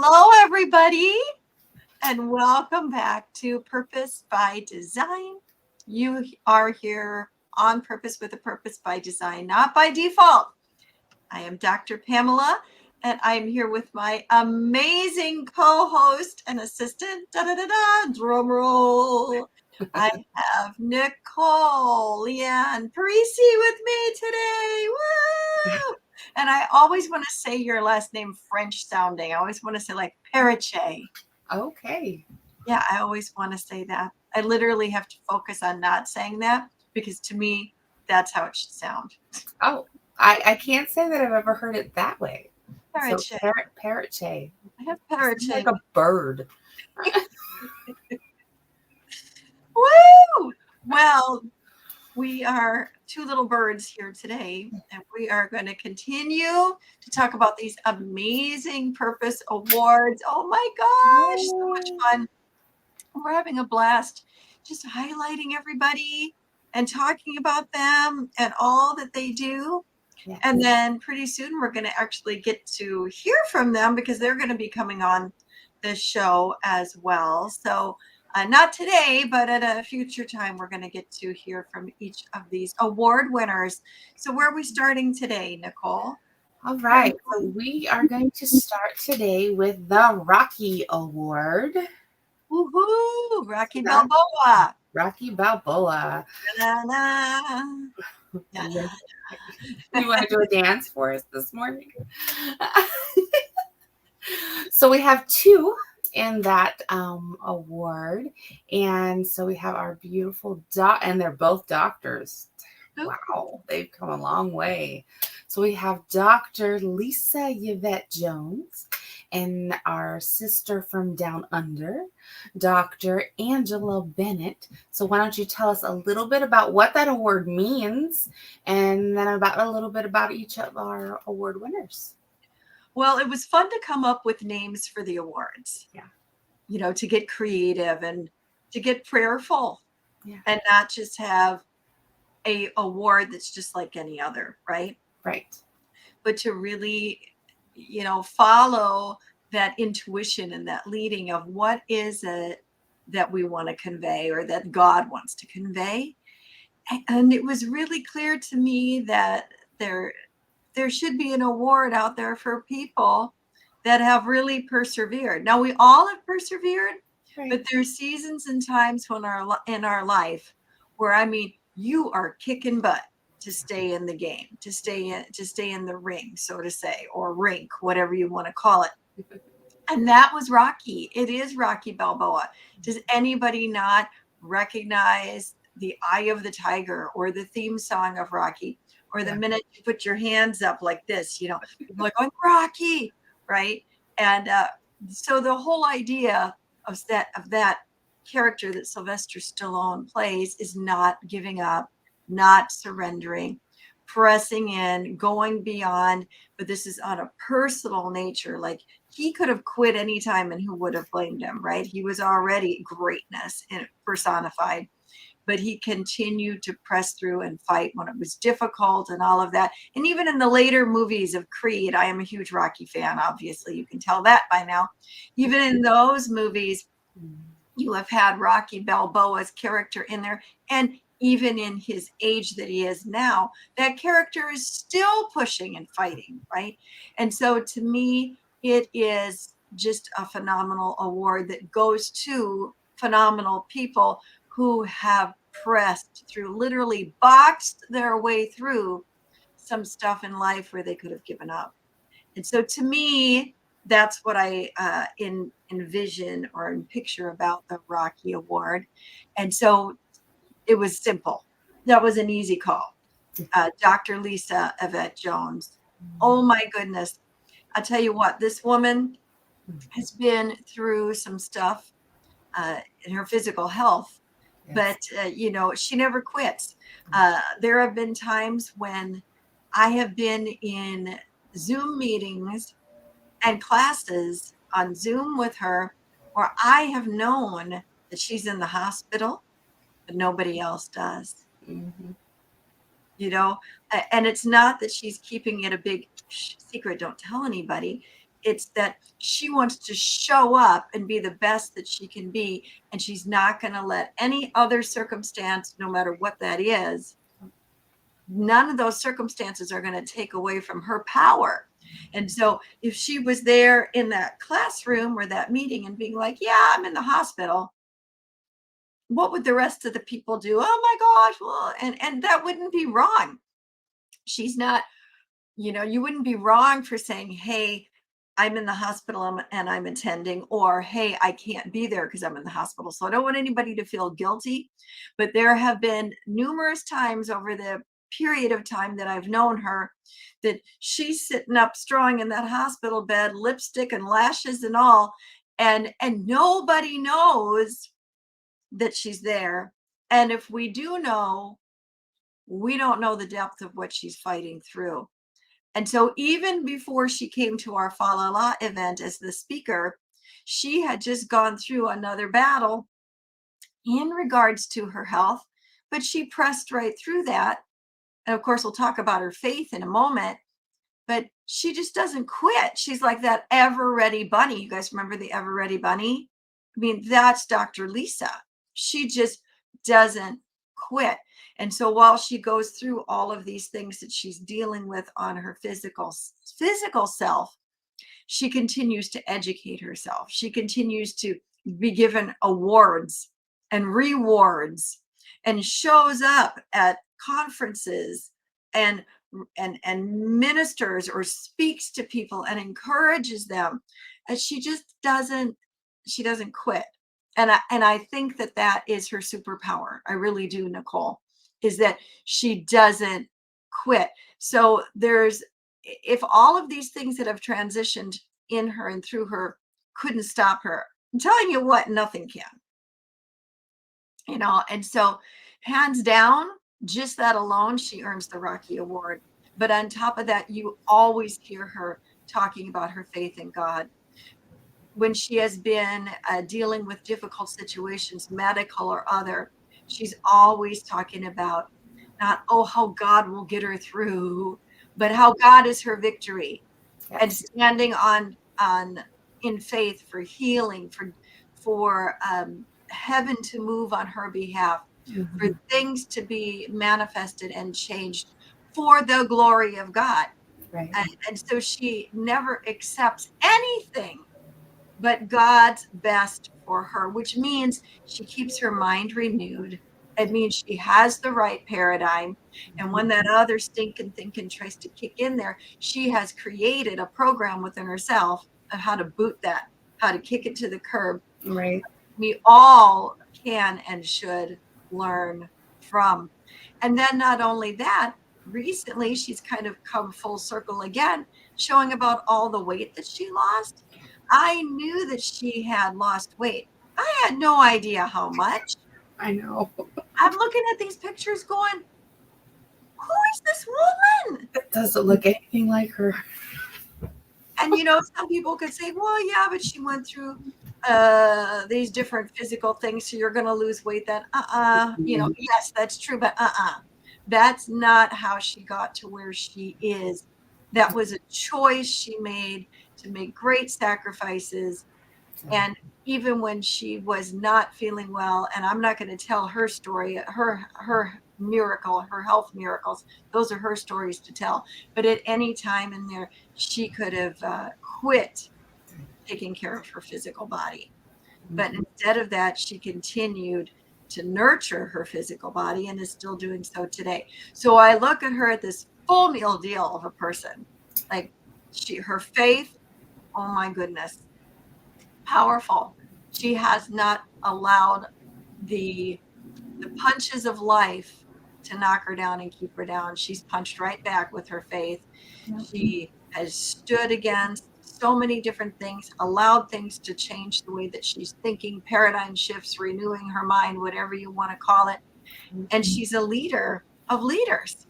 Hello, everybody, and welcome back to Purpose by Design. You are here on purpose with a purpose by design, not by default. I am Dr. Pamela, and I'm here with my amazing co-host and assistant, drum roll. I have Nichol, Leanne, Parisi with me today. Woo! And I always want to say your last name French sounding. I always want to say like Periche. Okay. Yeah, I always want to say that. I literally have to focus on not saying that because to me, that's how it should sound. Oh, I can't say that I've ever heard it that way. So Periche. parrot-che. I have You sound like Periche. a bird. Woo! Well, we are two little birds here today, and we are going to continue to talk about these amazing purpose awards. Oh my gosh, so much fun. We're having a blast just highlighting everybody and talking about them and all that they do. Yes. And then pretty soon we're going to actually get to hear from them because they're going to be coming on this show as well. So not today, but at a future time, we're going to get to hear from each of these award winners. So where are we starting today, Nichol? All right. So we are going to start today with the Rocky Award. Woohoo! Rocky Balboa. Rocky Balboa. Na-na-na. You want to do a dance for us this morning? So we have two in that award, and so we have our beautiful and they're both doctors. Wow, they've come a long way. So we have Dr. Lisa Yvette Jones and our sister from down under, Dr. Angela Bennett. So why don't you tell us a little bit about what that award means, and then about a little bit about each of our award winners. Well, it was fun to come up with names for the awards. Yeah. You know, to get creative and to get prayerful. Yeah. And not just have a award that's just like any other, right? Right. But to really, follow that intuition and that leading of what is it that we want to convey or that God wants to convey. And it was really clear to me that there should be an award out there for people that have really persevered. Now, we all have persevered, right, but there's seasons and times in our life where, you are kicking butt to stay in the game, to stay in the ring, so to say, or rink, whatever you want to call it. And that was Rocky. It is Rocky Balboa. Does anybody not recognize the Eye of the Tiger or the theme song of Rocky? Or the minute you put your hands up like this, people are going, Rocky, right? And so the whole idea of that character that Sylvester Stallone plays is not giving up, not surrendering, pressing in, going beyond. But this is on a personal nature. Like, he could have quit anytime and who would have blamed him, right? He was already greatness personified. But he continued to press through and fight when it was difficult and all of that. And even in the later movies of Creed, I am a huge Rocky fan, obviously. You can tell that by now. Even in those movies, you have had Rocky Balboa's character in there. And even in his age that he is now, that character is still pushing and fighting, right? And so to me, it is just a phenomenal award that goes to phenomenal people who have pressed through, literally boxed their way through some stuff in life where they could have given up. And so to me, that's what I envision or picture about the Rocky Award. And so it was simple. That was an easy call. Dr. Lisa Yvette Jones. Oh my goodness. I'll tell you what, this woman has been through some stuff in her physical health. Yes. But, she never quits. There have been times when I have been in Zoom meetings and classes on Zoom with her where I have known that she's in the hospital, but nobody else does. Mm-hmm. And it's not that she's keeping it a big secret, don't tell anybody. It's that she wants to show up and be the best that she can be. And she's not going to let any other circumstance, no matter what that is, none of those circumstances are going to take away from her power. And so if she was there in that classroom or that meeting and being like, yeah, I'm in the hospital, what would the rest of the people do? Oh my gosh, well, and that wouldn't be wrong. She's not, you wouldn't be wrong for saying, hey, I'm in the hospital and I'm attending, or hey, I can't be there because I'm in the hospital. So I don't want anybody to feel guilty. But there have been numerous times over the period of time that I've known her that she's sitting up strong in that hospital bed, lipstick and lashes and all, and nobody knows that she's there. And if we do know, we don't know the depth of what she's fighting through. And so even before she came to our Fa La La event as the speaker, she had just gone through another battle in regards to her health, but she pressed right through that. And of course, we'll talk about her faith in a moment, but she just doesn't quit. She's like that ever ready bunny. You guys remember the ever ready bunny? I mean, that's Dr. Lisa. She just doesn't quit. And so while she goes through all of these things that she's dealing with on her physical self, she continues to educate herself. She continues to be given awards and rewards and shows up at conferences and ministers or speaks to people and encourages them. And she doesn't quit. And I think that is her superpower. I really do, Nichol, is that she doesn't quit. So if all of these things that have transitioned in her and through her couldn't stop her, I'm telling you what, nothing can. And so hands down, just that alone, she earns the Rocky Award. But on top of that, you always hear her talking about her faith in God. When she has been dealing with difficult situations, medical or other, she's always talking about not, how God will get her through, but how God is her victory. Yes. And standing on in faith for healing, for heaven to move on her behalf, mm-hmm. for things to be manifested and changed for the glory of God. Right. And so she never accepts anything but God's best for her, which means she keeps her mind renewed. It means she has the right paradigm. And when that other stinking thinking tries to kick in there, she has created a program within herself of how to boot that, how to kick it to the curb. Right. We all can and should learn from. And then not only that, recently she's kind of come full circle again, showing about all the weight that she lost. I knew that she had lost weight. I had no idea how much. I know. I'm looking at these pictures going, who is this woman? It doesn't look anything like her. And, some people could say, well, yeah, but she went through these different physical things, so you're going to lose weight then. Yes, that's true, but that's not how she got to where she is. That was a choice she made to make great sacrifices. And even when she was not feeling well, and I'm not going to tell her story, her miracle, her health miracles, those are her stories to tell. But at any time in there, she could have quit taking care of her physical body. But instead of that, she continued to nurture her physical body and is still doing so today. So I look at her at this full meal deal of a person, like her faith, oh my goodness, powerful. She has not allowed the punches of life to knock her down and keep her down. She's punched right back with her faith. She has stood against so many different things, allowed things to change the way that she's thinking, paradigm shifts, renewing her mind, whatever you want to call it. And she's a leader of leaders.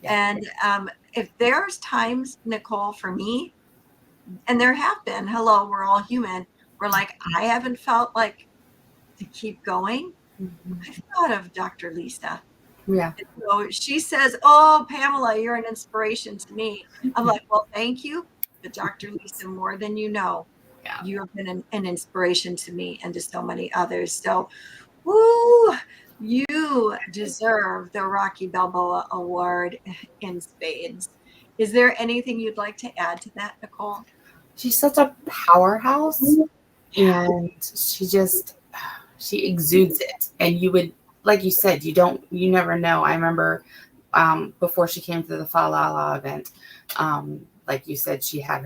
Yeah. And if there's times, Nichol, for me, and there have been, hello, we're all human, we're like, I haven't felt like to keep going. I thought of Dr. Lisa. Yeah. So she says, oh, Pamela, you're an inspiration to me. I'm like, well, thank you. But Dr. Lisa, more than you know, Yeah. you have been an inspiration to me and to so many others. So, woo, you deserve the Rocky Balboa Award in spades. Is there anything you'd like to add to that, Nichol? She's such a powerhouse, Yeah. and she exudes it. And you would, like you said, you never know. I remember before she came to the Falala event, like you said, she had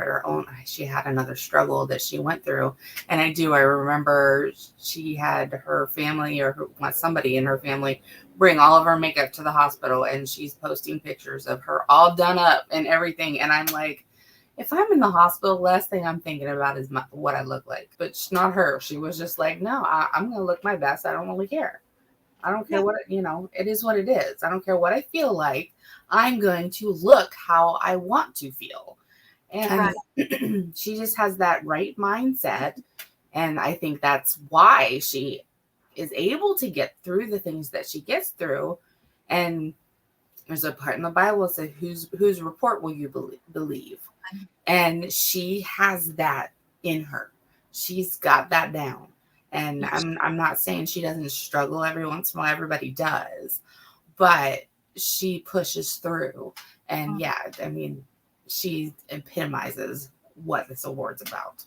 another struggle that she went through. And I remember she had her family somebody in her family bring all of her makeup to the hospital, and she's posting pictures of her all done up and everything. And I'm like, if I'm in the hospital, last thing I'm thinking about is what I look like. But it's not her. She was just like, no, I'm going to look my best. I don't really care. I don't care it is what it is. I don't care what I feel like. I'm going to look how I want to feel. And Right. she just has that right mindset. And I think that's why she is able to get through the things that she gets through. And there's a part in the Bible that says, whose report will you believe? And she has that in her. She's got that down. And I'm not saying she doesn't struggle every once in a while. Everybody does. But she pushes through. And yeah, I mean, she epitomizes what this award's about.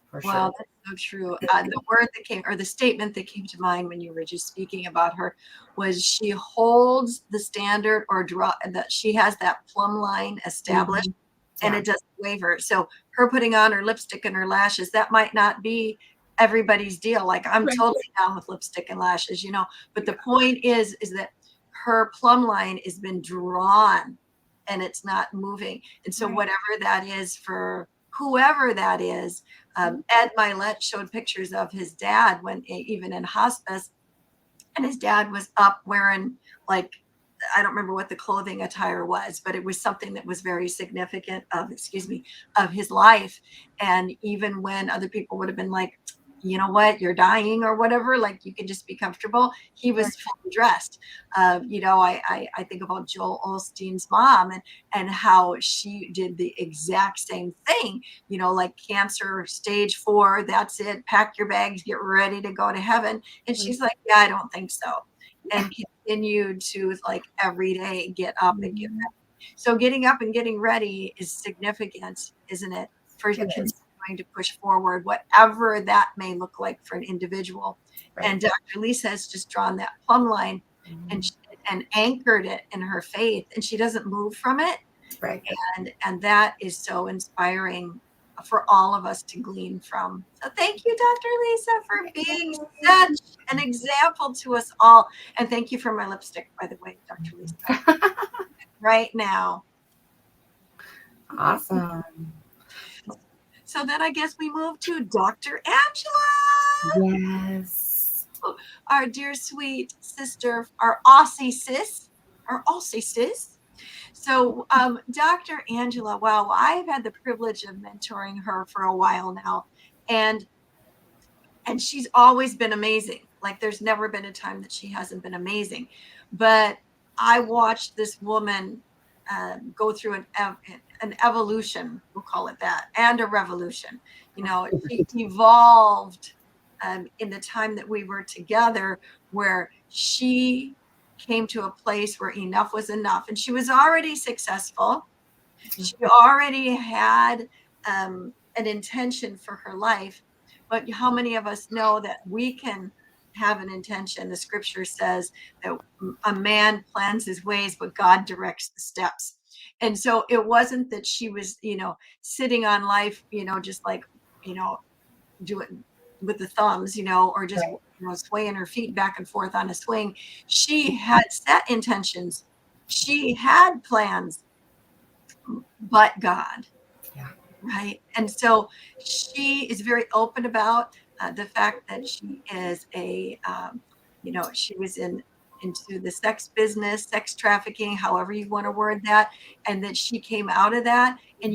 For sure. Wow, that's so true. The word that came, or the statement that came to mind when you were just speaking about her, was she holds the standard, or that she has that plumb line established, and Yeah. it doesn't waver. So her putting on her lipstick and her lashes, that might not be everybody's deal. Like, I'm Right. totally down with lipstick and lashes, but the point is that her plumb line has been drawn and it's not moving. And so Right. whatever that is for whoever that is, Ed Milet showed pictures of his dad when even in hospice, and his dad was up wearing, like, I don't remember what the clothing attire was, but it was something that was very significant of his life. And even when other people would have been like, you know what, you're dying or whatever, like, you can just be comfortable, he was fully dressed. I think about Joel Osteen's mom, and how she did the exact same thing, like cancer stage 4, that's it, pack your bags, get ready to go to heaven. And she's like, yeah, I don't think so. And continued to, like, every day get up and get ready. So getting up and getting ready is significant, isn't it? For continuing to push forward, whatever that may look like for an individual. Right. And Dr. Lisa has just drawn that plumb line and anchored it in her faith, and she doesn't move from it. Right. And that is so inspiring for all of us to glean from. So thank you, Dr. Lisa, for being such an example to us all. And thank you for my lipstick, by the way, Dr. Lisa. Right now. Awesome. So then I guess we move to Dr. Angela. Yes. Our dear sweet sister, our Aussie sis. So, Dr. Angela, wow, I've had the privilege of mentoring her for a while now, and she's always been amazing. Like, there's never been a time that she hasn't been amazing. But I watched this woman go through an evolution, we'll call it that, and a revolution. She evolved in the time that we were together, where she came to a place where enough was enough. And she was already successful. She already had an intention for her life. But how many of us know that we can have an intention? The scripture says that a man plans his ways, but God directs the steps. And so it wasn't that she was, sitting on life, just like, doing with the thumbs, or just swaying her feet back and forth on a swing. She had set intentions. She had plans, but God. Yeah. Right. And so she is very open about the fact that she is she was into the sex business, sex trafficking, however you want to word that, and that she came out of that. And,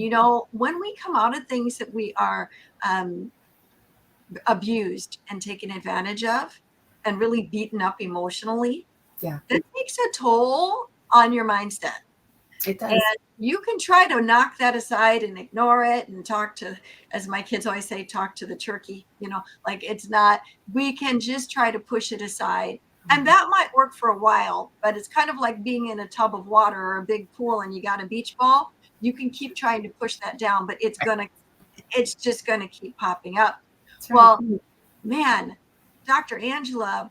when we come out of things that we are abused and taken advantage of and really beaten up emotionally, Yeah. that takes a toll on your mindset. It does. And you can try to knock that aside and ignore it and talk to, as my kids always say, talk to the turkey, like it's not, we can just try to push it aside. And that might work for a while, but it's kind of like being in a tub of water or a big pool and you got a beach ball. You can keep trying to push that down, but it's just going to keep popping up. That's right. Well, man, Dr. Angela,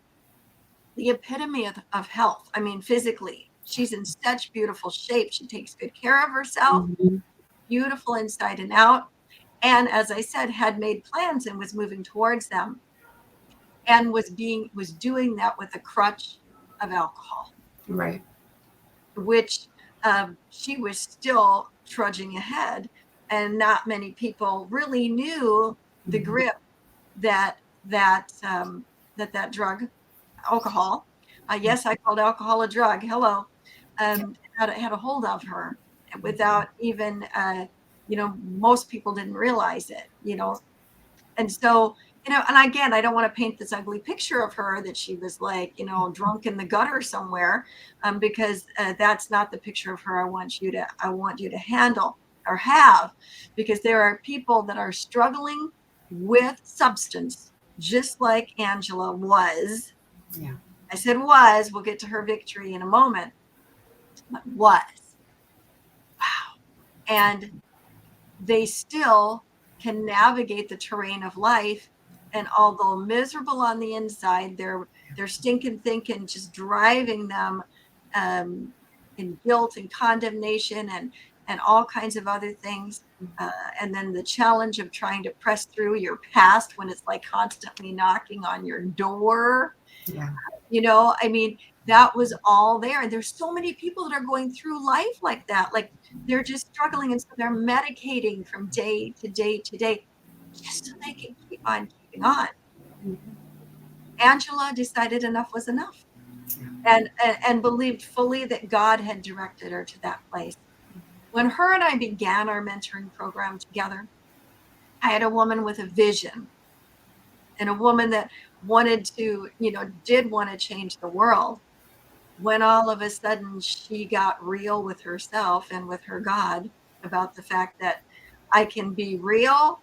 the epitome of health. I mean, physically, she's in such beautiful shape. She takes good care of herself, Mhm. beautiful inside and out. And as I said, had made plans and was moving towards them and was doing that with a crutch of alcohol, Right. which she was still trudging ahead. And not many people really knew the Mhm. grip that that drug, alcohol. Yes, I called alcohol a drug. Hello, Yeah. had a hold of her without even, most people didn't realize it, and so, and again, I don't want to paint this ugly picture of her that she was like, drunk in the gutter somewhere, because that's not the picture of her I want you to handle or have, because there are people that are struggling with substance, just like Angela was. Yeah. I said was, we'll get to her victory in a moment, but was. Wow. And they still can navigate the terrain of life. And although miserable on the inside, they're stinking thinking just driving them, um, in guilt and condemnation and all kinds of other things. And then the challenge of trying to press through your past when it's like constantly knocking on your door. Yeah. I mean, that was all there. And there's so many people that are going through life like that. Like they're just struggling. And so they're medicating from day to day to day just so they can keep on keeping on. Mhm. Angela decided enough was enough and believed fully that God had directed her to that place. When her and I began our mentoring program together, I had a woman with a vision and a woman that wanted to, did want to change the world. When all of a sudden she got real with herself and with her God about the fact that I can be real,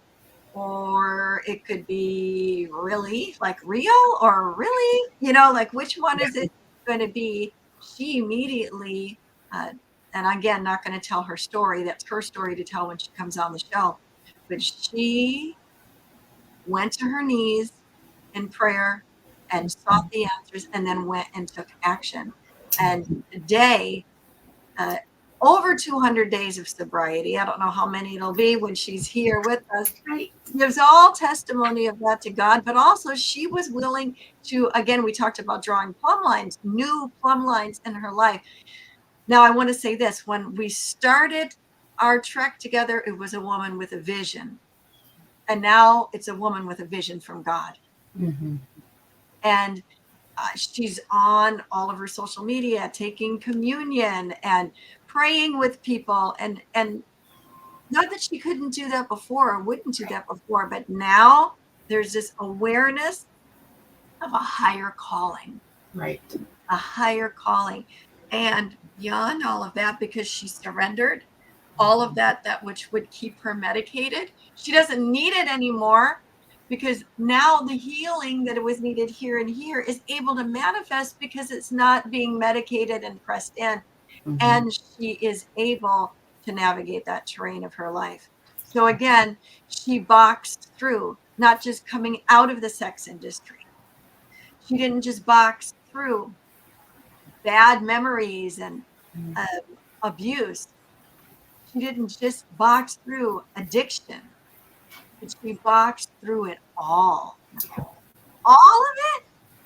or it could be really like real or really, like which one is it going to be? She immediately, uh, and again, not going to tell her story. That's her story to tell when she comes on the show. But she went to her knees in prayer and sought the answers and then went and took action. And today, uh, over 200 days of sobriety, I don't know how many it'll be when she's here with us, Right. gives all testimony of that to God, but also she was willing to, again, we talked about drawing plumb lines, new plumb lines in her life. Now, I want to say this, when we started our trek together, it was a woman with a vision. And now it's a woman with a vision from God. Mm-hmm. And she's on all of her social media, taking communion and praying with people. And not that she couldn't do that before or wouldn't do that before, but now there's this awareness of a higher calling, Right. a higher calling. And beyond all of that, because she surrendered all of that which would keep her medicated, she doesn't need it anymore, because now the healing that was needed here and here is able to manifest because it's not being medicated and pressed in. Mm-hmm. And she is able to navigate that terrain of her life. So again, she boxed through, not just coming out of the sex industry. She didn't just box through bad memories and uh, abuse. She didn't just box through addiction, but she boxed through it all of it.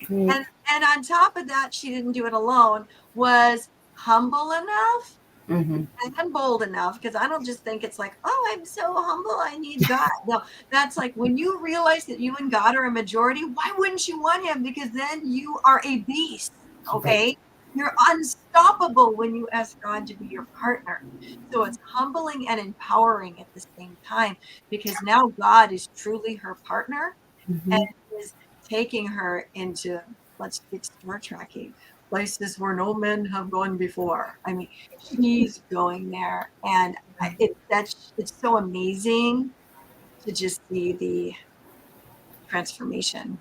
Right. And on top of that, she didn't do it alone, was humble enough Mm-hmm. and bold enough, because I don't just think it's like, oh, I'm so humble, I need God. No, that's like when you realize that you and God are a majority, why wouldn't you want him? Because then you are a beast. Right. Okay. You're unstoppable when you ask God to be your partner. So it's humbling and empowering at the same time, because now God is truly her partner and Mm-hmm. is taking her into, let's get Star Trekking, places where no men have gone before. I mean, she's going there, and it's so amazing to just see the transformation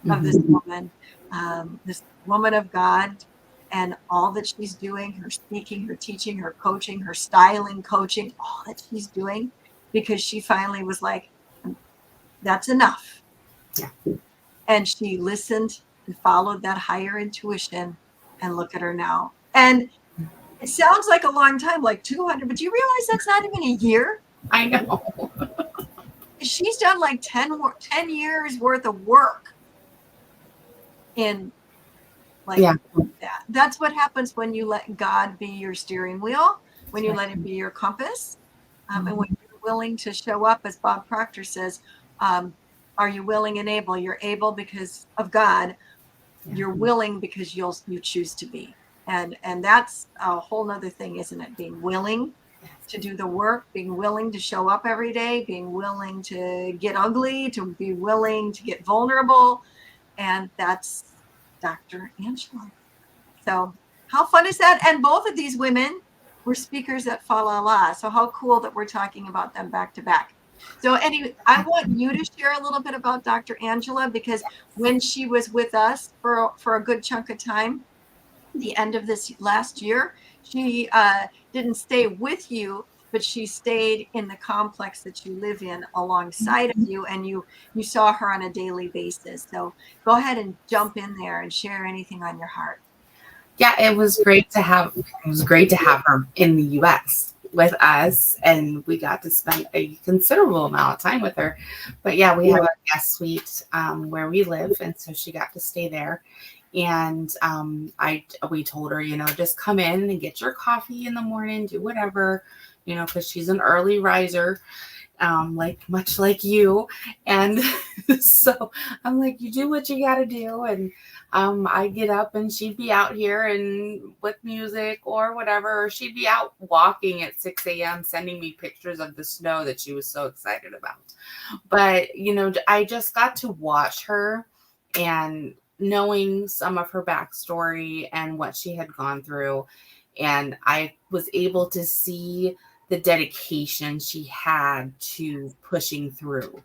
of this woman of God, and all that she's doing, her speaking, her teaching, her coaching, her styling, coaching, all that she's doing, because she finally was like, that's enough. Yeah. And she listened and followed that higher intuition, and look at her now. And it sounds like a long time, like 200, but do you realize that's not even a year? I know. She's done like 10 years worth of work in like that. That's what happens when you let God be your steering wheel, when you let him be your compass, and when you're willing to show up, as Bob Proctor says, are you willing and able? You're able because of God. You're willing because you choose to be. And that's a whole nother thing, isn't it? Being willing to do the work, being willing to show up every day, being willing to get ugly, to be willing to get vulnerable. And that's Dr. Angela. So how fun is that? And both of these women were speakers at Fa La La. So how cool that we're talking about them back to back. So anyway, I want you to share a little bit about Dr. Angela, because when she was with us for a good chunk of time, the end of this last year, she didn't stay with you, but she stayed in the complex that you live in alongside of you, and you saw her on a daily basis. So go ahead and jump in there and share anything on your heart. Yeah, it was great to have her in the US with us, and we got to spend a considerable amount of time with her. But yeah, we have a guest suite where we live, and so she got to stay there. And we told her, just come in and get your coffee in the morning, do whatever, because she's an early riser, much like you. And so I'm like, you do what you got to do. And I get up, and she'd be out here and with music or whatever, or she'd be out walking at 6 a.m. sending me pictures of the snow that she was so excited about. But, I just got to watch her, and knowing some of her backstory and what she had gone through. And I was able to see the dedication she had to pushing through,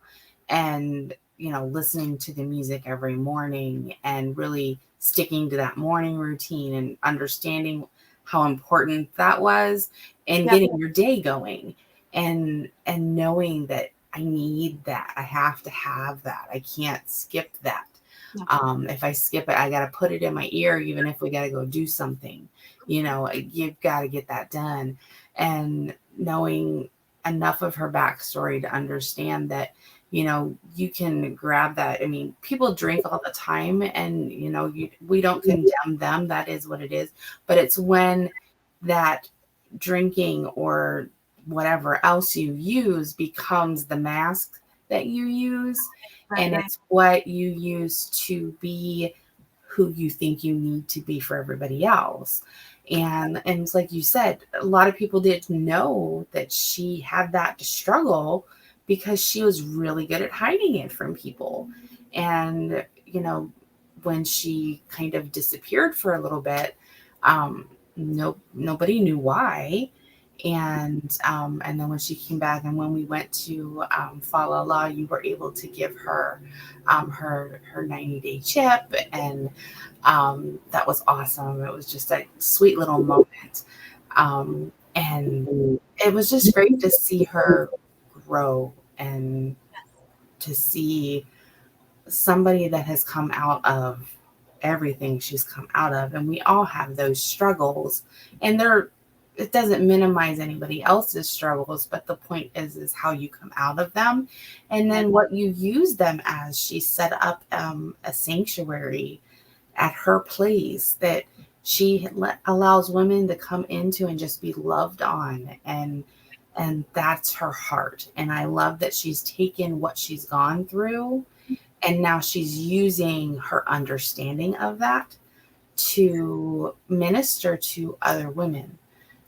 and, listening to the music every morning, and really sticking to that morning routine, and understanding how important that was, and getting your day going, and knowing that I need that. I have to have that. I can't skip that. If I skip it, I got to put it in my ear, even if we got to go do something. You've got to get that done. And knowing enough of her backstory to understand that, you can grab that. I mean, people drink all the time, and, we don't condemn them. That is what it is. But it's when that drinking or whatever else you use becomes the mask that you use. And it's what you use to be who you think you need to be for everybody else. And it's like you said, a lot of people didn't know that she had that struggle, because she was really good at hiding it from people. And, when she kind of disappeared for a little bit, nobody knew why. And then when she came back, and when we went to Fa La La, you were able to give her her 90-day chip, and that was awesome. It was just a sweet little moment, and it was just great to see her grow, and to see somebody that has come out of everything she's come out of. And we all have those struggles, and it doesn't minimize anybody else's struggles, but the point is how you come out of them, and then what you use them as. She set up a sanctuary at her place that she allows women to come into and just be loved on, and that's her heart. And I love that she's taken what she's gone through, and now she's using her understanding of that to minister to other women.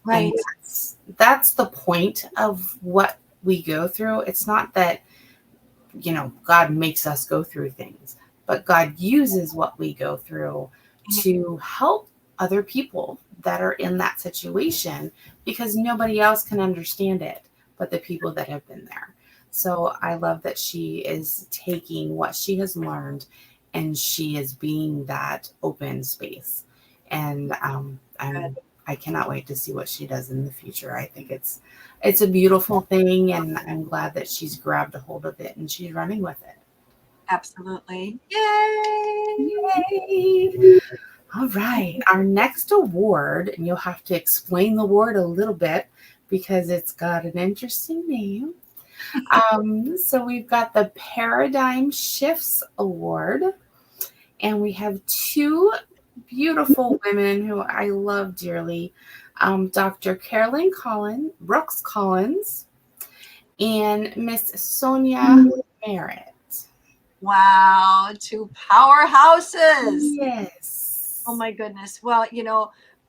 Right. And that's the point of what we go through. It's not that, God makes us go through things, but God uses what we go through to help other people that are in that situation, because nobody else can understand it but the people that have been there. So I love that she is taking what she has learned and she is being that open space. And I cannot wait to see what she does in the future. I think it's a beautiful thing, and I'm glad that she's grabbed a hold of it and she's running with it. Absolutely. Yay! Yay! All right. Our next award, and you'll have to explain the award a little bit because it's got an interesting name. So we've got the Paradigm Shifts Award, and we have two beautiful women who I love dearly, Dr. Carolyn Brooks-Collins and Miss Sonia Merritt. Wow, two powerhouses. Yes. Oh my goodness. Well,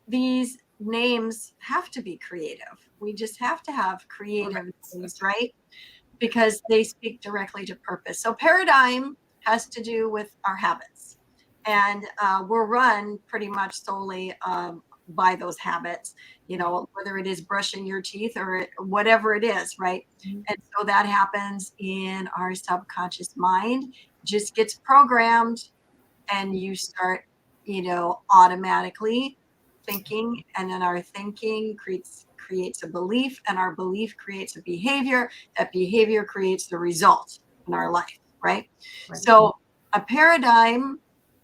these names have to be creative. We just have to have creative names, right? Because they speak directly to purpose. So paradigm has to do with our habits. And we're run pretty much solely by those habits, whether it is brushing your teeth or whatever it is, right? And so that happens in our subconscious mind, just gets programmed, and you start, automatically thinking, and then our thinking creates a belief, and our belief creates a behavior. That behavior creates the result in our life, right? So a paradigm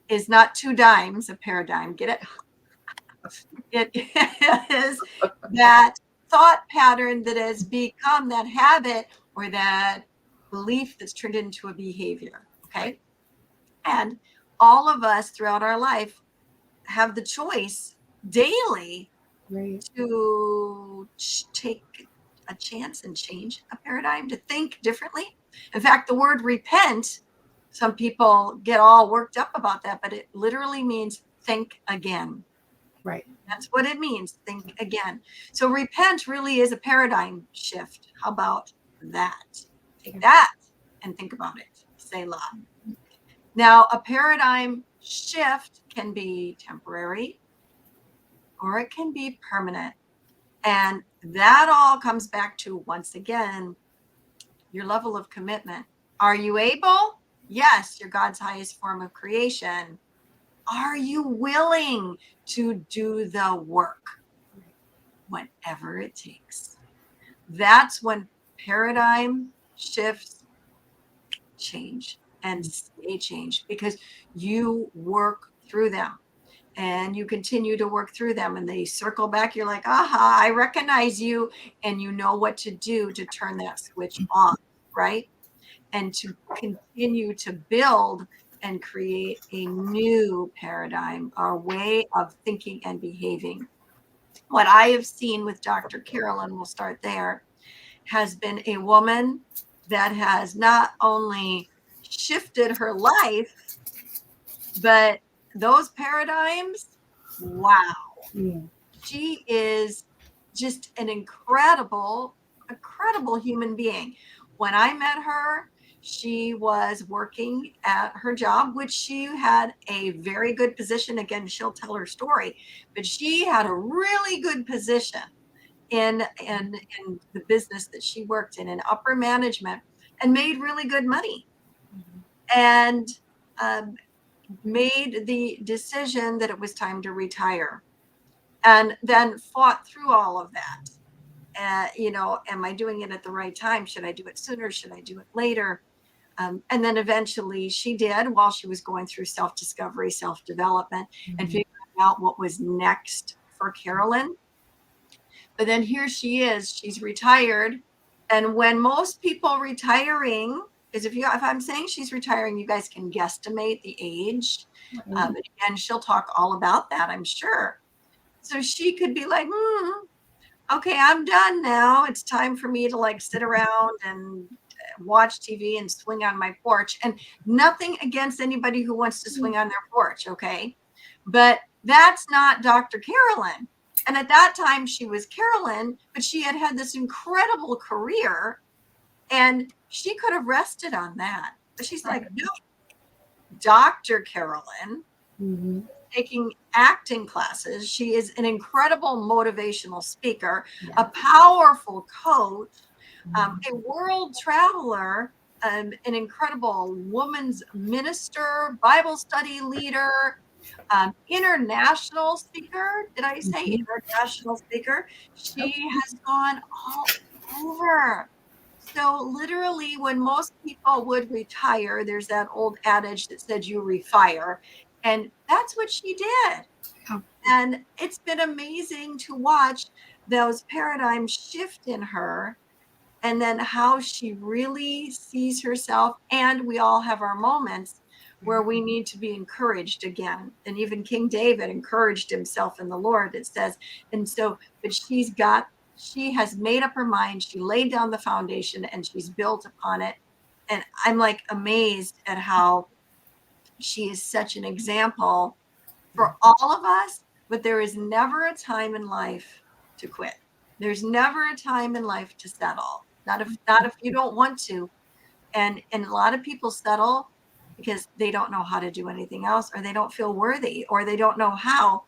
is not two dimes. A paradigm, get it? It is that thought pattern that has become that habit or that belief that's turned into a behavior. Okay. And all of us throughout our life have the choice daily to take a chance and change a paradigm, to think differently. In fact, the word repent, some people get all worked up about that, but it literally means think again. Right. That's what it means, think again. So repent really is a paradigm shift. How about that? Take that and think about it. Selah. Now, a paradigm shift can be temporary or it can be permanent. And that all comes back to, once again, your level of commitment. Are you able? Yes, you're God's highest form of creation. Are you willing to do the work? Whatever it takes. That's when paradigm shifts change and stay changed, because you work through them and you continue to work through them, and they circle back. You're like, aha, I recognize you, and you know what to do to turn that switch on, right? And to continue to build and create a new paradigm, our way of thinking and behaving. What I have seen with Dr. Carolyn, we'll start there, has been a woman that has not only shifted her life, but those paradigms, wow. She is just an incredible human being. When I met her, she was working at her job, which she had a very good position. Again, she'll tell her story, but she had a really good position in the business that she worked in upper management, and made really good money, and made the decision that it was time to retire, and then fought through all of that. Am I doing it at the right time? Should I do it sooner? Should I do it later? And then eventually she did, while she was going through self-discovery, self-development, and figuring out what was next for Carolyn. But then here she is, she's retired. And when most people retiring, is if I'm saying she's retiring, you guys can guesstimate the age. And she'll talk all about that, I'm sure. So she could be like, okay, I'm done now. It's time for me to like sit around and watch TV and swing on my porch. And nothing against anybody who wants to swing on their porch, okay? But that's not Dr. Carolyn. And at that time, she was Carolyn, but she had had this incredible career, and she could have rested on that. But she's like, no, Dr. Carolyn taking acting classes. She is an incredible motivational speaker, Yeah. a powerful coach, Mhm. a world traveler, an incredible woman's minister, Bible study leader, international speaker. Did I say Mhm. international speaker? She Yep. has gone all over. So literally, when most people would retire, there's that old adage that said you refire. And that's what she did. Yeah. And it's been amazing to watch those paradigms shift in her, and then how she really sees herself. And we all have our moments where we need to be encouraged again. And even King David encouraged himself in the Lord, it says. And so, but she has made up her mind. She laid down the foundation and she's built upon it. And I'm like amazed at how she is such an example for all of us. But there is never a time in life to quit. There's never a time in life to settle. Not if you don't want to. And a lot of people settle because they don't know how to do anything else, or they don't feel worthy, or they don't know how.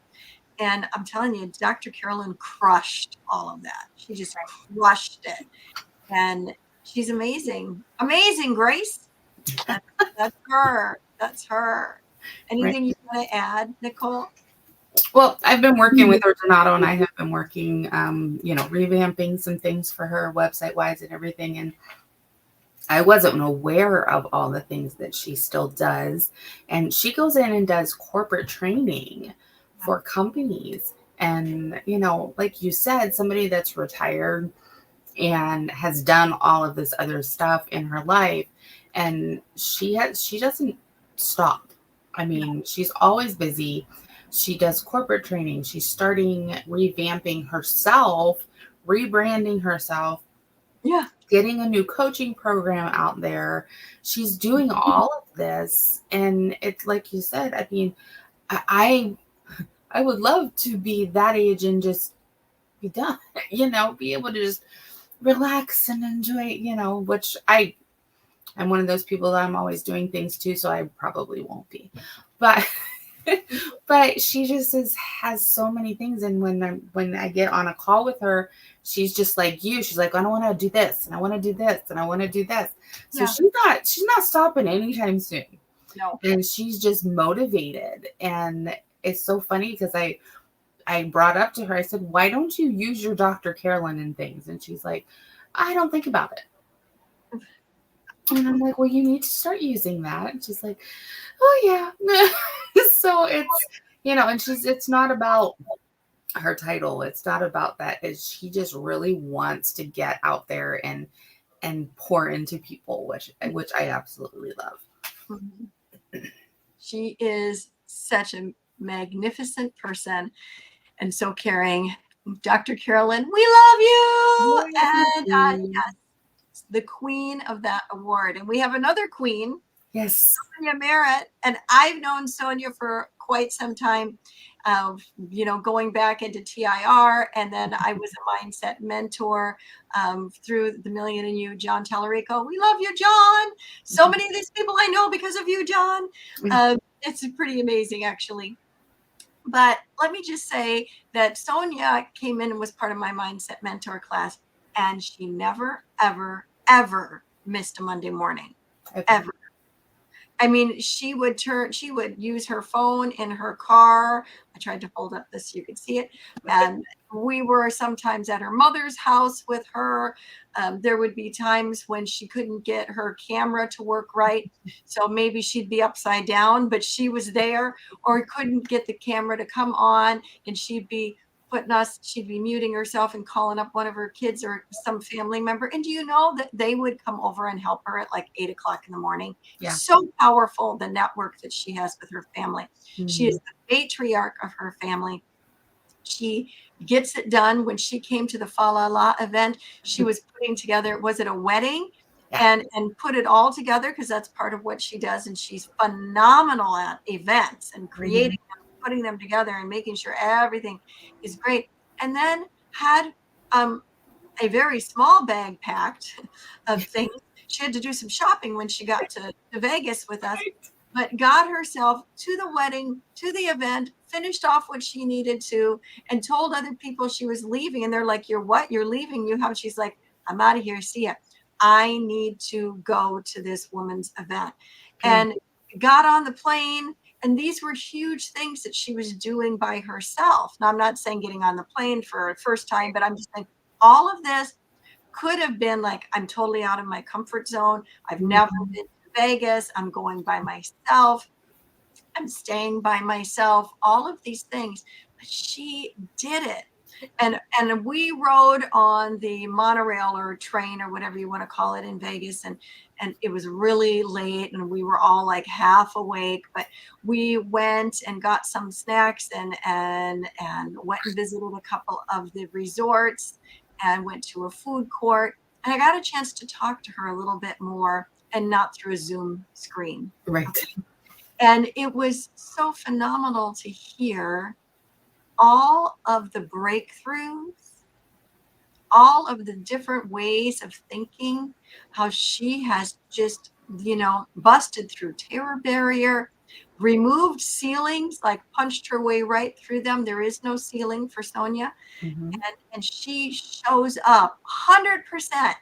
And I'm telling you, Dr. Carolyn crushed all of that. She just crushed it. And she's amazing. Amazing, Grace. That's her. That's her. Right. Anything you want to add, Nicole? Well, I've been working with her, Donato, and I have been working, revamping some things for her website wise and everything. And I wasn't aware of all the things that she still does. And she goes in and does corporate training for companies. And, like you said, somebody that's retired and has done all of this other stuff in her life. And she doesn't stop. I mean, she's always busy. She does corporate training. She's starting revamping herself, rebranding herself, Yeah. getting a new coaching program out there. She's doing all of this. And it's like you said, I mean, I I would love to be that age and just be done, be able to just relax and enjoy, which I'm one of those people that I'm always doing things too, so I probably won't be. But but she just has so many things. And when I get on a call with her, she's just like you. She's like, I don't want to do this, and I want to do this, and I want to do this. So Yeah. she's not stopping anytime soon. No. And she's just motivated. And it's so funny because I brought up to her, I said, why don't you use your Dr. Carolyn and things? And she's like, I don't think about it. And I'm like, well, you need to start using that. And she's like, oh yeah. So and it's not about her title. It's not about that. She just really wants to get out there and pour into people, which I absolutely love. Mhm. She is such a magnificent person and so caring. Dr. Carolyn, we love you. And yes, the queen of that award. And we have another queen, Yes. Sonia Merritt. And I've known Sonia for quite some time, going back into TIR. And then I was a mindset mentor through the Million and You, John Tallarico. We love you, John. So many of these people I know because of you, John. It's pretty amazing, actually. But let me just say that Sonia came in and was part of my mindset mentor class, and she never, ever, ever missed a Monday morning, Okay. ever. I mean, she would use her phone in her car. I tried to hold up this so you could see it. And we were sometimes at her mother's house with her. There would be times when she couldn't get her camera to work right. So maybe she'd be upside down, but she was there, or couldn't get the camera to come on, and she'd be muting herself and calling up one of her kids or some family member. And do you know that they would come over and help her at like 8 o'clock in the morning? Yeah. So powerful, the network that she has with her family. Mm-hmm. She is the matriarch of her family. She gets it done. When she came to the Fa La La event, she was putting together, was it a wedding? Yeah. And put it all together, because that's part of what she does. And she's phenomenal at events and creating them, putting them together and making sure everything is great. And then had a very small bag packed of things. She had to do some shopping when she got to Vegas with us. but got herself to the wedding, to the event, finished off what she needed to, and told other people she was leaving. And they're like, "You're what? You're leaving? You have?" She's like, "I'm out of here. See ya. I need to go to this woman's event." Mm. And got on the plane. And these were huge things that she was doing by herself. Now, I'm not saying getting on the plane for a first time, but I'm just saying all of this could have been like, I'm totally out of my comfort zone. I've never Mhm. been to Vegas. I'm going by myself. I'm staying by myself, all of these things. But she did it. And we rode on the monorail or train or whatever you want to call it in Vegas. And it was really late and we were all like half awake, but we went and got some snacks and went and visited a couple of the resorts and went to a food court. And I got a chance to talk to her a little bit more and not through a Zoom screen. Right. And it was so phenomenal to hear all of the breakthroughs, all of the different ways of thinking, how she has just, busted through terror barrier, removed ceilings, like punched her way right through them. There is no ceiling for Sonia. Mhm. And she shows up 100%,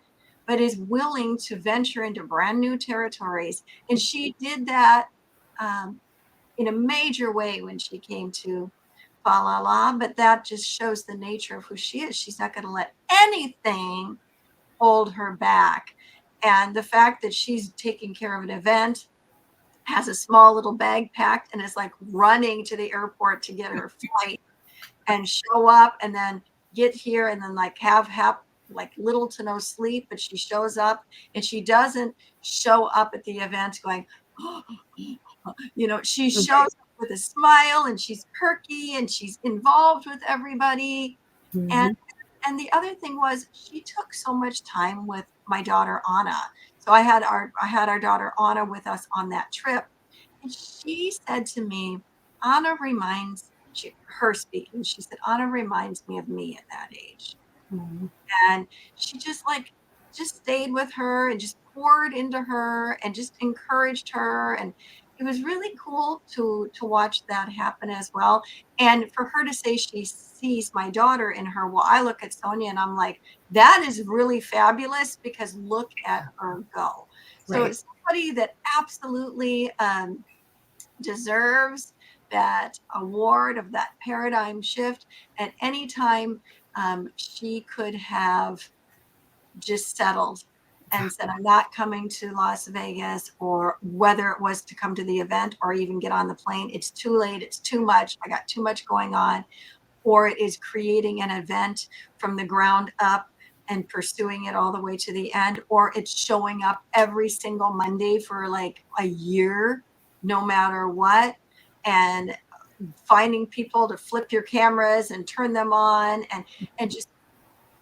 but is willing to venture into brand new territories. And she did that um, in a major way when she came to Fa La La, but that just shows the nature of who she is. She's not going to let anything hold her back. And the fact that she's taking care of an event, has a small little bag packed, and is like running to the airport to get her flight and show up and then get here and then like have like little to no sleep, but she shows up and she doesn't show up at the event going, she shows Right. up with a smile and she's perky and she's involved with everybody. And Mhm. and the other thing was she took so much time with my daughter Anna. So I had our daughter Anna with us on that trip. And she said to me, Anna reminds her speaking, she said, Anna reminds me of me at that age. Mhm. And she just stayed with her and just poured into her and just encouraged her. And it was really cool to watch that happen as well. And for her to say she sees my daughter in her, well, I look at Sonia and I'm like, that is really fabulous because look at her go. So Right. it's somebody that absolutely deserves that award of that paradigm shift. At any time, she could have just settled Yeah. and said, I'm not coming to Las Vegas, or whether it was to come to the event or even get on the plane. It's too late. It's too much. I got too much going on. Or it is creating an event from the ground up and pursuing it all the way to the end. Or it's showing up every single Monday for like a year, no matter what. And finding people to flip your cameras and turn them on and just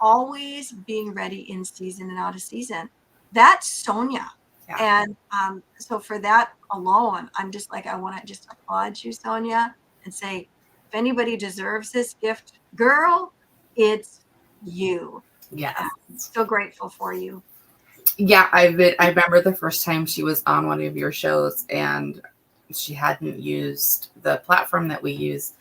always being ready in season and out of season. That's Sonia. Yeah. And so for that alone, I'm just like, I want to just applaud you, Sonia, and say, if anybody deserves this gift, girl, it's you. Yes. I'm so grateful for you. Yeah, I remember the first time she was on one of your shows and she hadn't used the platform that we use,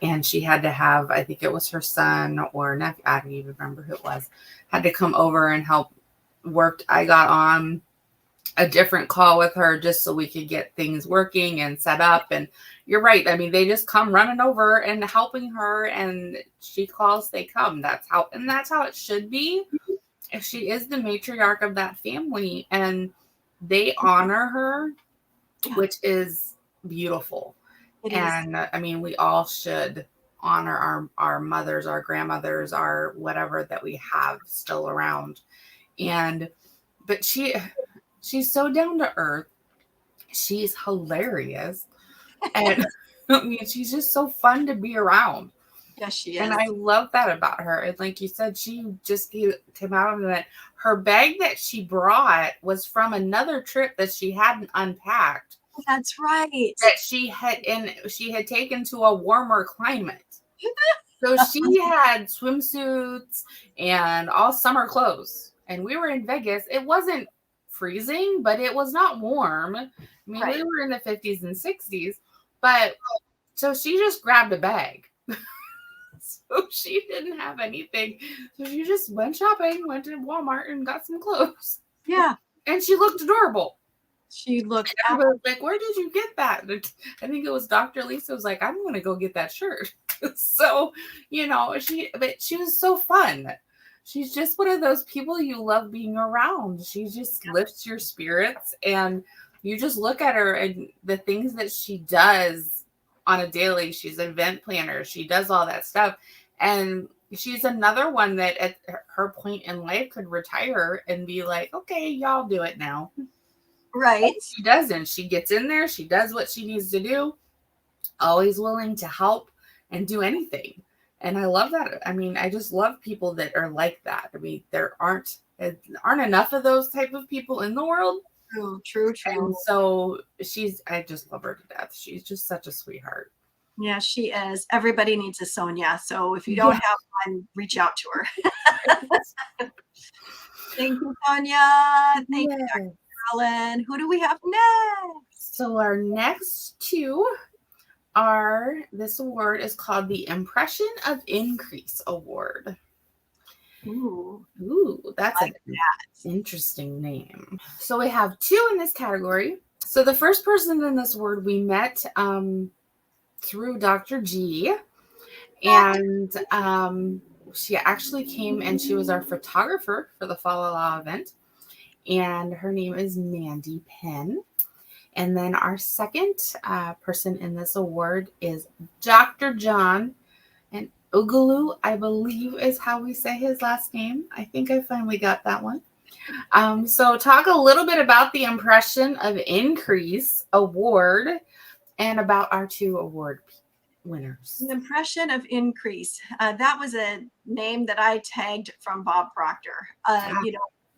and she had to have, I think it was her son or nephew, I don't even remember who it was, had to come over and help worked. I got on a different call with her just so we could get things working and set up. And you're right. I mean, they just come running over and helping her, and she calls, they come. That's how it should be. If she is the matriarch of that family, and they honor her, Yeah, which is beautiful. it is. And I mean, we all should honor our mothers, our grandmothers, our whatever that we have still around. And but she's so down to earth. She's hilarious. And I mean, she's just so fun to be around. Yes, she And I is. love that about her. And like you said, she just came out of that. Her bag that she brought was from another trip that she hadn't unpacked, That's right. that she had taken to a warmer climate. So she had swimsuits and all summer clothes. And we were in Vegas. It wasn't freezing, but it was not warm. I mean, Right. we were in the 50s and 60s, but so she just grabbed a bag. So she didn't have anything. So she just went shopping, went to Walmart and got some clothes. Yeah. And she looked adorable. She looked And everybody was like, where did you get that? And I think it was Dr. Lisa was like, I'm going to go get that shirt. So, but she was so fun. She's just one of those people you love being around. She just lifts your spirits, and you just look at her and the things that she does on a daily. She's an event planner. She does all that stuff. And she's another one that at her point in life could retire and be like, okay, y'all do it now. right. She doesn't. She gets in there. She does what she needs to do. Always willing to help and do anything. And I love that. I mean, I just love people that are like that. I mean, there aren't enough of those type of people in the world. True. And so I just love her to death. She's just such a sweetheart. Yeah, she is. Everybody needs a Sonia. So if you don't have one, reach out to her. Thank you, Sonia. Thank you, Dr. Carolyn. Who do we have next? So our next two this award is called the Impression of Increase Award. Ooh, that's an interesting name. So we have two in this category. So the first person in this award we met through Dr. G, and she actually came and she was our photographer for the Fall Law event, and her name is Mandy Penn. And then our second person in this award is Dr. John, and Ughulu, I believe is how we say his last name. I think I finally got that one. So talk a little bit about the Impression of Increase Award and about our two award winners. The Impression of Increase. That was a name that I tagged from Bob Proctor.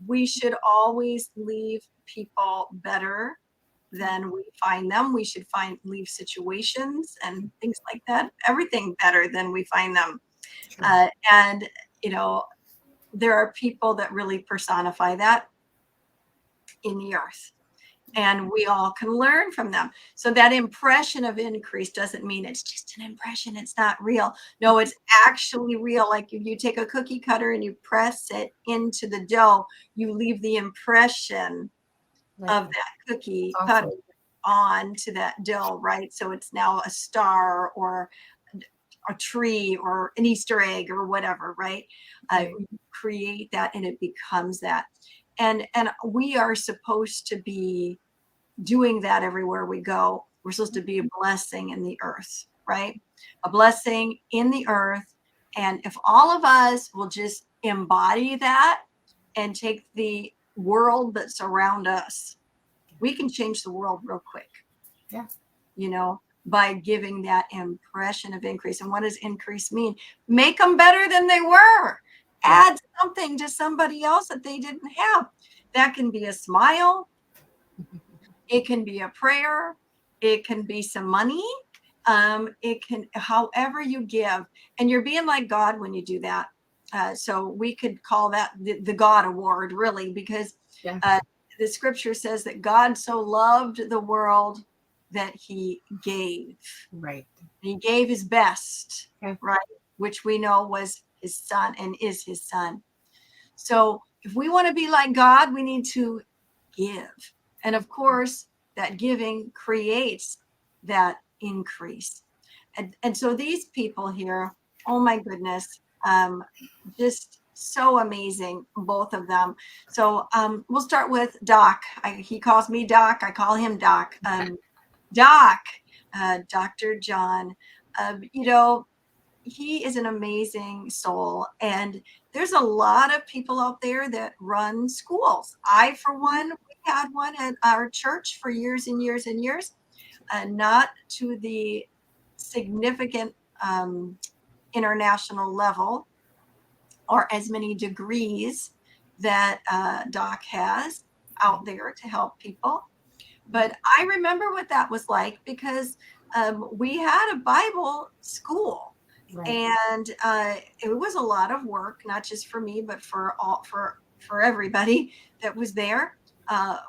We should always leave people better than we find them. We should leave situations and things like that, everything better than we find them. And there are people that really personify that in the earth, and we all can learn from them. So that impression of increase doesn't mean it's just an impression. It's not real. No, it's actually real. Like you take a cookie cutter and you press it into the dough, you leave the impression of that cookie cut onto that dough, right? So it's now a star or a tree or an Easter egg or whatever, right? You create that and it becomes that. And we are supposed to be doing that everywhere we go. We're supposed to be a blessing in the earth, right? A blessing in the earth. And if all of us will just embody that and take the world that's around us, we can change the world real quick. By giving that impression of increase. And what does increase mean? Make them better than they were. Add something to somebody else that they didn't have. That can be a smile. It can be a prayer. It can be some money. It can, however you give. And you're being like God when you do that. So we could call that the God Award, really, because the scripture says that God so loved the world that he gave. Right. He gave his best, right? Which we know was his son and is his son. So if we want to be like God, we need to give. And of course, that giving creates that increase. And so these people here, oh my goodness, just so amazing, both of them. So we'll start with Doc. He calls me Doc. I call him Doc. Doc, Dr. John, he is an amazing soul. And there's a lot of people out there that run schools. I, for one, we had one at our church for years and years and years, not to the significant international level or as many degrees that Doc has out there to help people. But I remember what that was like because we had a Bible school. Right. And it was a lot of work, not just for me, but for everybody that was there.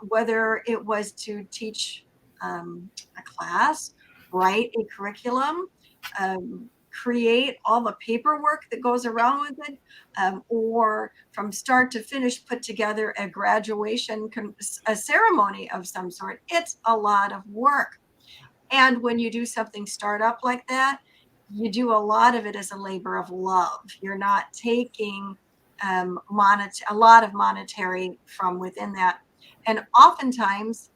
whether it was to teach a class, write a curriculum, create all the paperwork that goes around with it, or from start to finish, put together a graduation a ceremony of some sort. It's a lot of work. And when you do something startup like that, you do a lot of it as a labor of love. You're not taking a lot of monetary from within that. And oftentimes,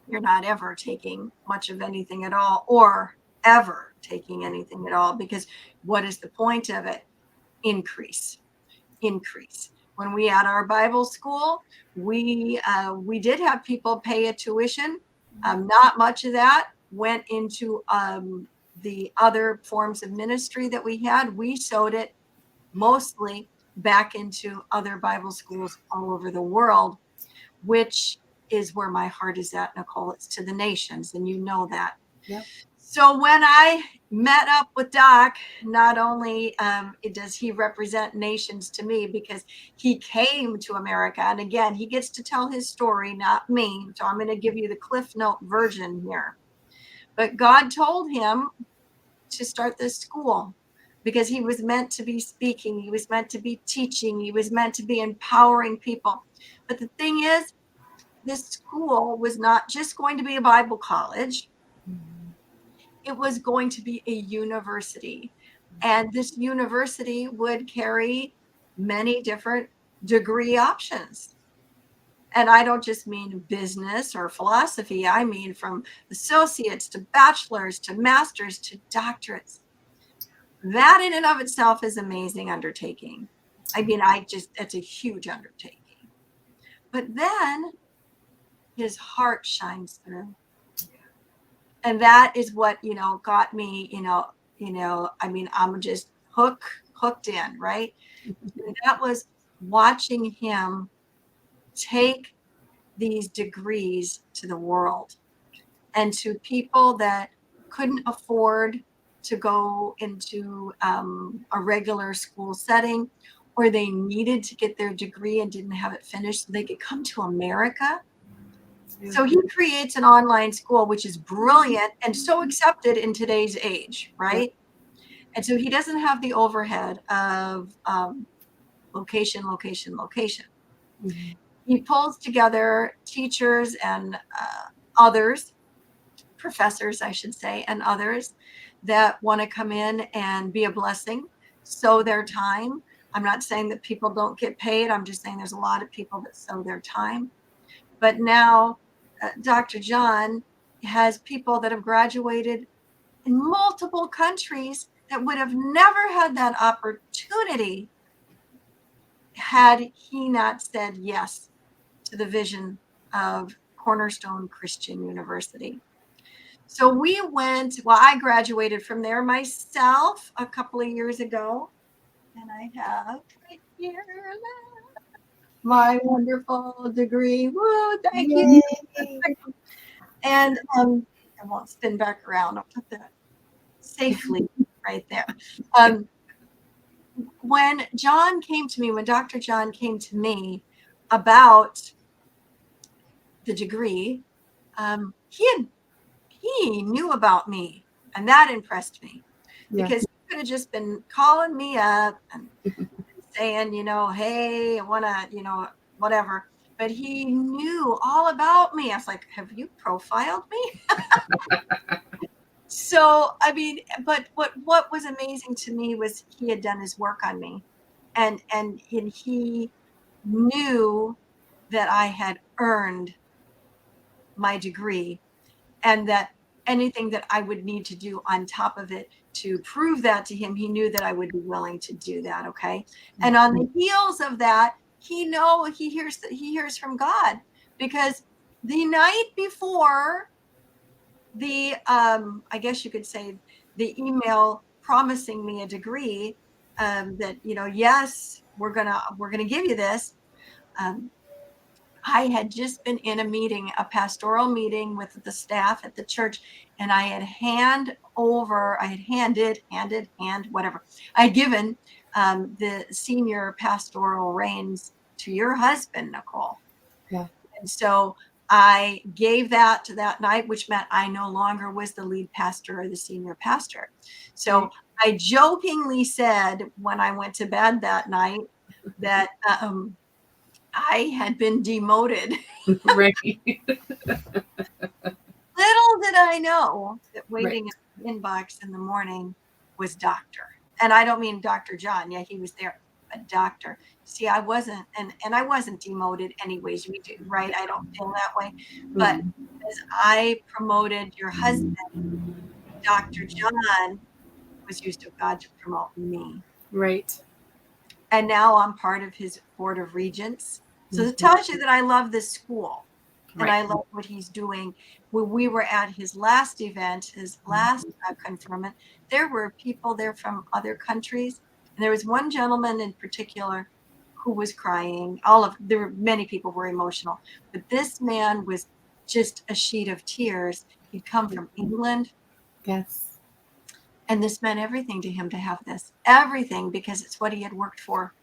you're not ever taking much of anything at all, or ever taking anything at all, because what is the point of it? Increase. When we had our Bible school, we did have people pay a tuition. Not much of that went into the other forms of ministry that we had. We sowed it mostly back into other Bible schools all over the world, which is where my heart is at, Nichol. It's to the nations, and you know that. Yep. So when I met up with Doc, not only does he represent nations to me, because he came to America, and again, he gets to tell his story, not me. So I'm going to give you the Cliff Note version here. But God told him to start this school because he was meant to be speaking. He was meant to be teaching. He was meant to be empowering people. But the thing is, this school was not just going to be a Bible college. It was going to be a university. And this university would carry many different degree options. And I don't just mean business or philosophy. I mean from associates to bachelors to masters to doctorates. That in and of itself is amazing undertaking. I mean, it's a huge undertaking. But then his heart shines through. And that is what, got me, I mean, I'm just hooked in, right? And that was watching him take these degrees to the world and to people that couldn't afford to go into a regular school setting, or they needed to get their degree and didn't have it finished so they could come to America. So he creates an online school, which is brilliant and so accepted in today's age, right? And so he doesn't have the overhead of location. Mm-hmm. He pulls together teachers and others, professors, I should say, and others that want to come in and be a blessing, sow their time. I'm not saying that people don't get paid. I'm just saying there's a lot of people that sow their time. But now Dr. John has people that have graduated in multiple countries that would have never had that opportunity had he not said yes to the vision of Cornerstone Christian University. So I graduated from there myself a couple of years ago, and I have right here my wonderful degree. Woo, thank you. And I won't spin back around. I'll put that safely right there. When Dr. John came to me about the degree, he knew about me, and that impressed me, because he could have just been calling me up and saying, hey, I want to, whatever. But he knew all about me. I was like, have you profiled me? So, I mean, but what was amazing to me was he had done his work on me, and he knew that I had earned my degree, and that anything that I would need to do on top of it to prove that to him, he knew that I would be willing to do that. Okay. And on the heels of that, he hears from God, because the night before the I guess you could say the email promising me a degree, that yes, we're gonna give you this. I had just been in a pastoral meeting with the staff at the church, and I had whatever. I had given the senior pastoral reins to your husband, Nichol. Yeah. And so I gave that to that night, which meant I no longer was the lead pastor or the senior pastor. So I jokingly said when I went to bed that night that I had been demoted. Right. Little did I know that Right. waiting in the inbox in the morning was doctor. And I don't mean Dr. John. Yeah, he was there, but doctor. See, I wasn't, and I wasn't demoted anyways. We do, right? I don't feel that way. But Mhm. as I promoted your husband, Dr. John was used of God to promote me. Right. And now I'm part of his board of regents. So it Mhm. tells you that I love this school and Right. I love what he's doing. When we were at his last event, his last conferment, there were people there from other countries. And there was one gentleman in particular who was crying. There were many people were emotional, but this man was just a sheet of tears. He'd come from England, Yes. and this meant everything to him to have this, everything, because it's what he had worked for.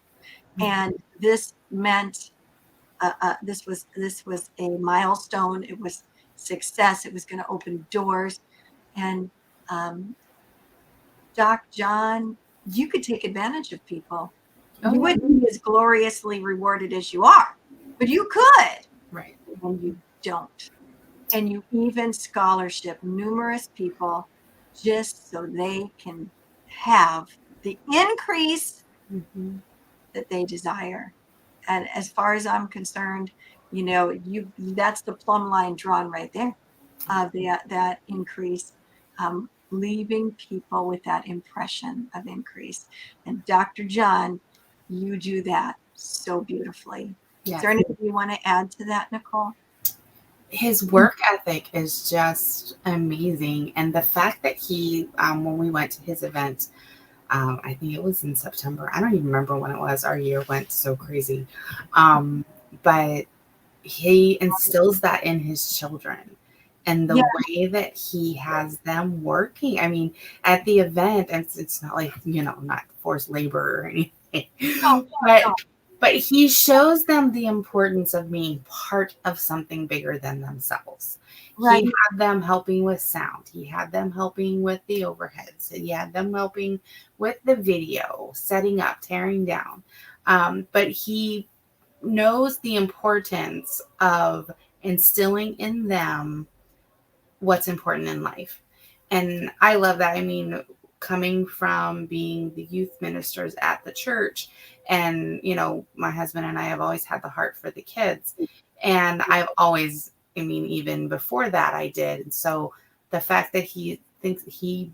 And this meant this was a milestone. It was success. It was going to open doors. And um, Doc John, you could take advantage of people. Oh, You yeah. wouldn't be as gloriously rewarded as you are, but you could, Right. and you don't. And you even scholarship numerous people just so they can have the increase Mhm. that they desire. And as far as I'm concerned, that's the plumb line drawn right there of that increase, leaving people with that impression of increase. And Dr. John, you do that so beautifully. Is there Yes. anything you want to add to that, Nichol? His work ethic is just amazing. And the fact that he, when we went to his event, I think it was in September. I don't even remember when it was. Our year went so crazy. But he instills that in his children and the Yeah. way that he has them working. I mean, at the event, it's not like, not forced labor or anything, No, but no, he shows them the importance of being part of something bigger than themselves. He right. had them helping with sound. He had them helping with the overheads. He had them helping with the video, setting up, tearing down. But he knows the importance of instilling in them what's important in life. And I love that. I mean, coming from being the youth ministers at the church, and, my husband and I have always had the heart for the kids. And I've always, I mean, even before that, I did. And so the fact that he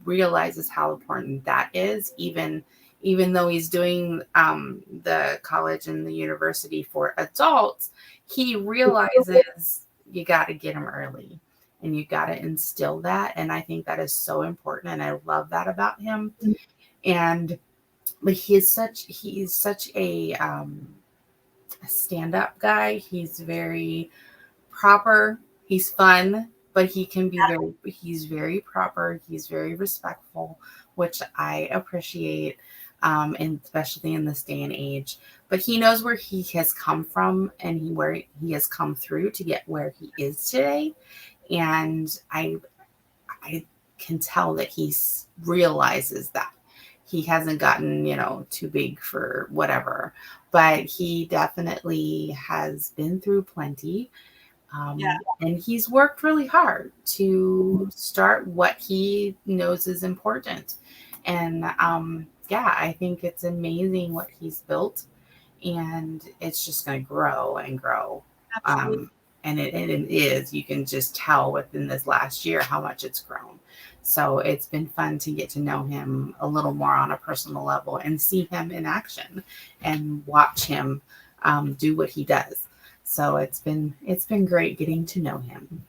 realizes how important that is, even though he's doing the college and the university for adults, he realizes you got to get him early and you got to instill that. And I think that is so important. And I love that about him. And, but he's such a stand-up guy. He's very proper. He's fun, but he's very proper. He's very respectful, which I appreciate. And especially in this day and age, but he knows where he has come from and where he has come through to get where he is today. And I can tell that he realizes that he hasn't gotten, too big for whatever, but he definitely has been through plenty. Yeah, And he's worked really hard to start what he knows is important. And yeah, I think it's amazing what he's built, and it's just going to grow and grow. absolutely. Um, and it is, you can just tell within this last year how much it's grown. So it's been fun to get to know him a little more on a personal level and see him in action and watch him do what he does. So it's been great getting to know him.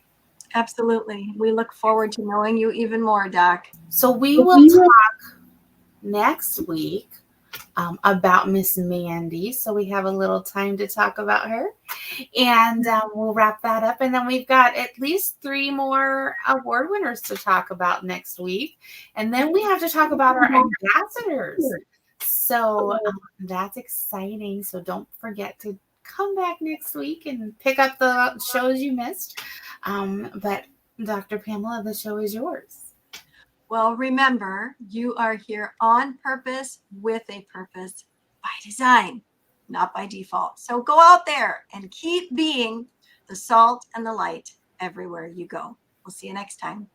Absolutely. We look forward to knowing you even more, Doc. So we will talk next week about Miss Mandy. So we have a little time to talk about her. And we'll wrap that up. And then we've got at least 3 more award winners to talk about next week. And then we have to talk about our ambassadors. So that's exciting. So don't forget to come back next week and pick up the shows you missed. But Dr. Pamela, the show is yours. Well, remember, you are here on purpose with a purpose by design, not by default. So go out there and keep being the salt and the light everywhere you go. We'll see you next time.